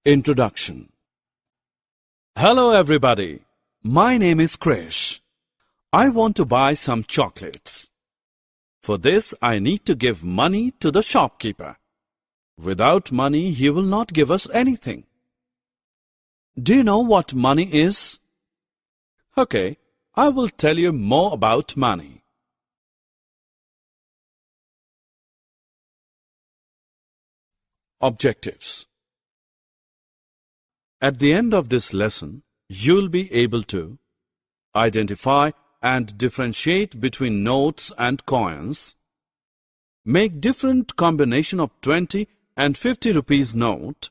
Introduction. Hello everybody. My name is Krish. I want to buy some chocolates. For this, I need to give money to the shopkeeper. Without money, he will not give us anything. Do you know what money is? Okay, I will tell you more about money. Objectives. At the end of this lesson, you will be able to identify and differentiate between notes and coins, make different combination of 20 and 50 rupees note,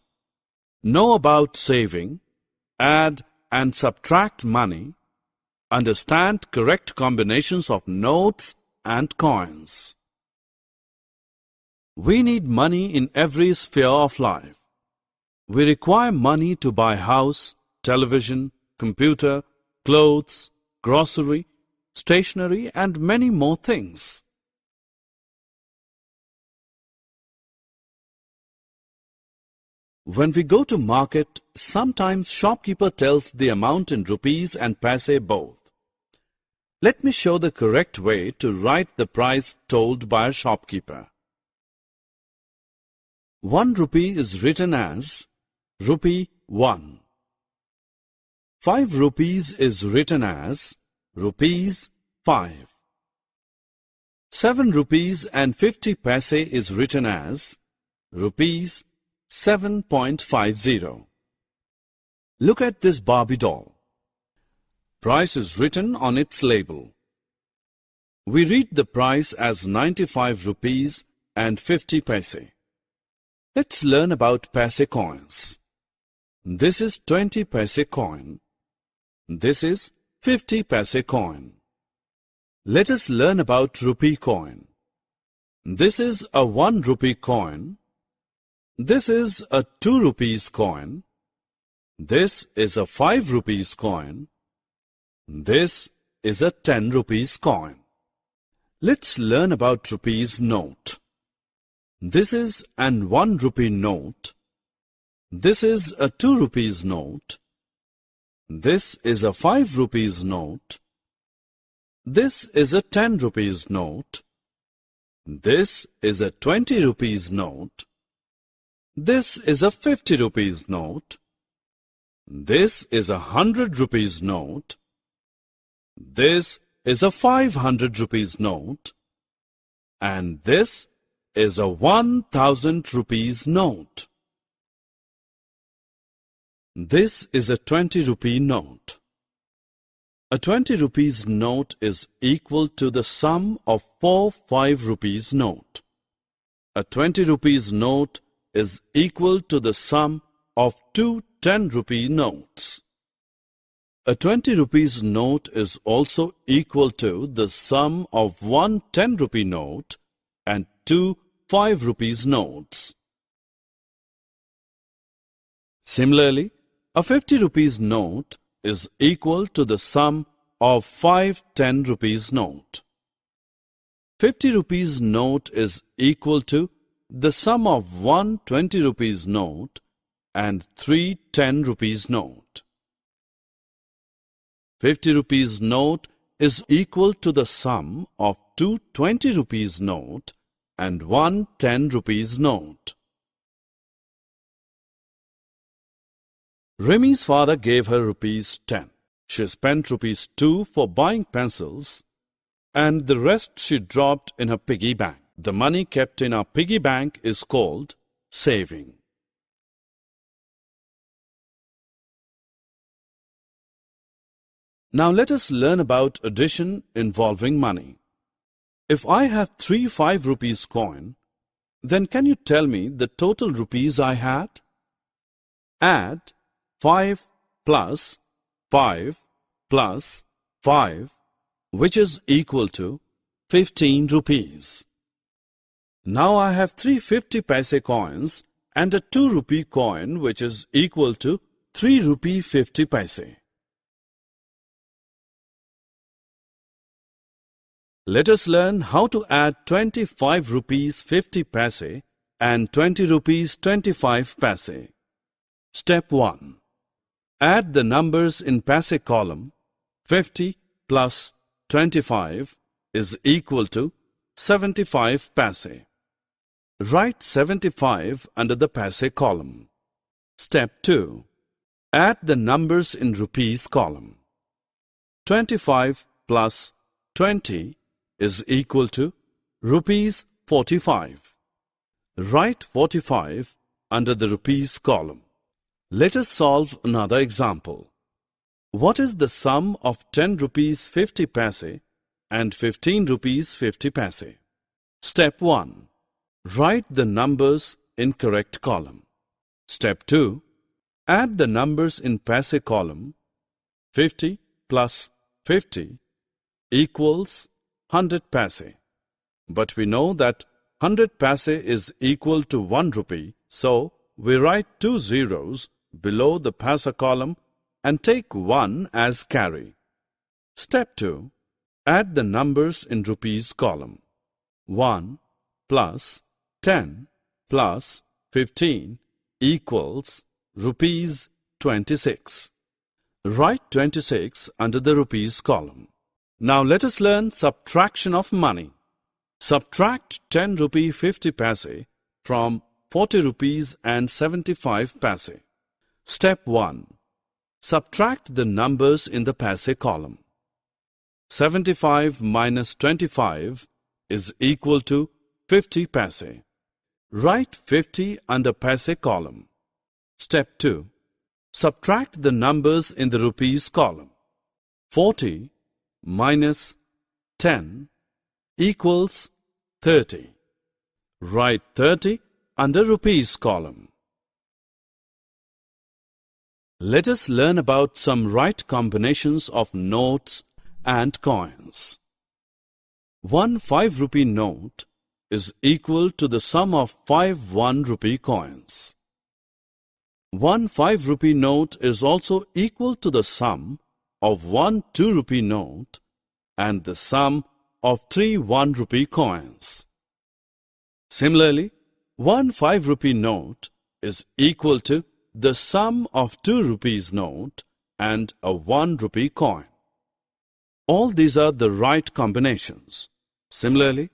know about saving, add and subtract money, understand correct combinations of notes and coins. We need money in every sphere of life. We require money to buy house, television, computer, clothes, grocery, stationery and many more things. When we go to market, sometimes shopkeeper tells the amount in rupees and paise both. Let me show the correct way to write the price told by a shopkeeper. 1 rupee is written as rupee 1. 5 rupees is written as rupees 5. 7 rupees and 50 paise is written as rupees 7.50. Look at this Barbie doll. Price is written on its label. We read the price as 95 rupees and 50 paise. Let's learn about paise coins. This is 20 paise coin. This is 50 paise coin. Let us learn about rupee coin. This is a 1 rupee coin. This is a 2 rupees coin. This is a 5 rupees coin. This is a 10 rupees coin. Let's learn about rupees note. This is an 1 rupee note. This is a 2 rupees note. This is a 5 rupees note. This is a 10 rupees note. This is a 20 rupees note. This is a 50 rupees note. This is a 100 rupees note. This is a 500 rupees note. And this is a 1000 rupees note. This is a 20 rupee note. A 20 rupees note is equal to the sum of 4 5 rupees note. A 20 rupees note is equal to the sum of 2 10 rupee notes. A 20 rupees note is also equal to the sum of 1 10 rupee note and 2 5 rupees notes. Similarly, a 50 rupees note is equal to the sum of 5 10 rupees note. 50 rupees note is equal to the sum of 1 20 rupees note and 3 10 rupees note. 50 rupees note is equal to the sum of 2 20 rupees note and 1 10 rupees note. Remi's father gave her rupees 10. She spent rupees 2 for buying pencils and the rest she dropped in her piggy bank. The money kept in our piggy bank is called saving. Now let us learn about addition involving money. If I have 3 5 rupees coin, then can you tell me the total rupees I had? Add 5 plus 5 plus 5, which is equal to 15 rupees. Now I have 3 50 paise coins and a 2 rupee coin which is equal to 3 rupee 50 paise. Let us learn how to add 25 rupees 50 paise and 20 rupees 25 paise. Step 1. Add the numbers in paise column. 50 plus 25 is equal to 75 paise. Write 75 under the paise column. Step 2. Add the numbers in rupees column. 25 plus 20 is equal to rupees 45. Write 45 under the rupees column. Let us solve another example. What is the sum of 10 rupees 50 paise and 15 rupees 50 paise? Step 1. Write the numbers in correct column. Step 2. Add the numbers in paise column. 50 plus 50 equals 100 paise. But we know that 100 paise is equal to 1 rupee, so we write 2 zeros below the paise column and take 1 as carry. Step 2. Add the numbers in rupees column. 1 plus 10 plus 15 equals rupees 26. Write 26 under the rupees column. Now let us learn subtraction of money. Subtract 10 rupee 50 paise from 40 rupees and 75 paise. Step 1. Subtract the numbers in the paise column. 75 minus 25 is equal to 50 paise. Write 50 under paise column. Step 2. Subtract the numbers in the rupees column. 40 minus 10 equals 30. Write 30 under rupees column. Let us learn about some right combinations of notes and coins. One 5 rupee note is equal to the sum of 5 1 rupee coins. One 5 rupee note is also equal to the sum of 1 2 rupee note and the sum of 3 1 rupee coins. Similarly, one 5 rupee note is equal to the sum of 2 rupees note and a 1 rupee coin. All these are the right combinations. Similarly,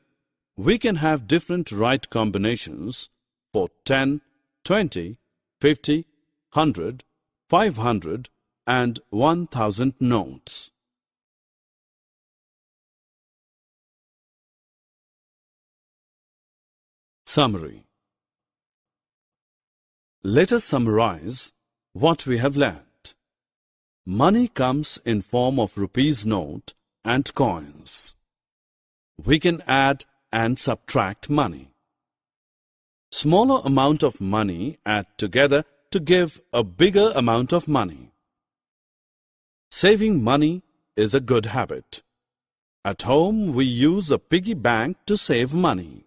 we can have different right combinations for 10, 20, 50, 100, 500 and 1000 notes. Summary. Let us summarize what we have learnt. Money comes in form of rupees note and coins. We can add and subtract money. Smaller amount of money add together to give a bigger amount of money. Saving money is a good habit. At home, we use a piggy bank to save money.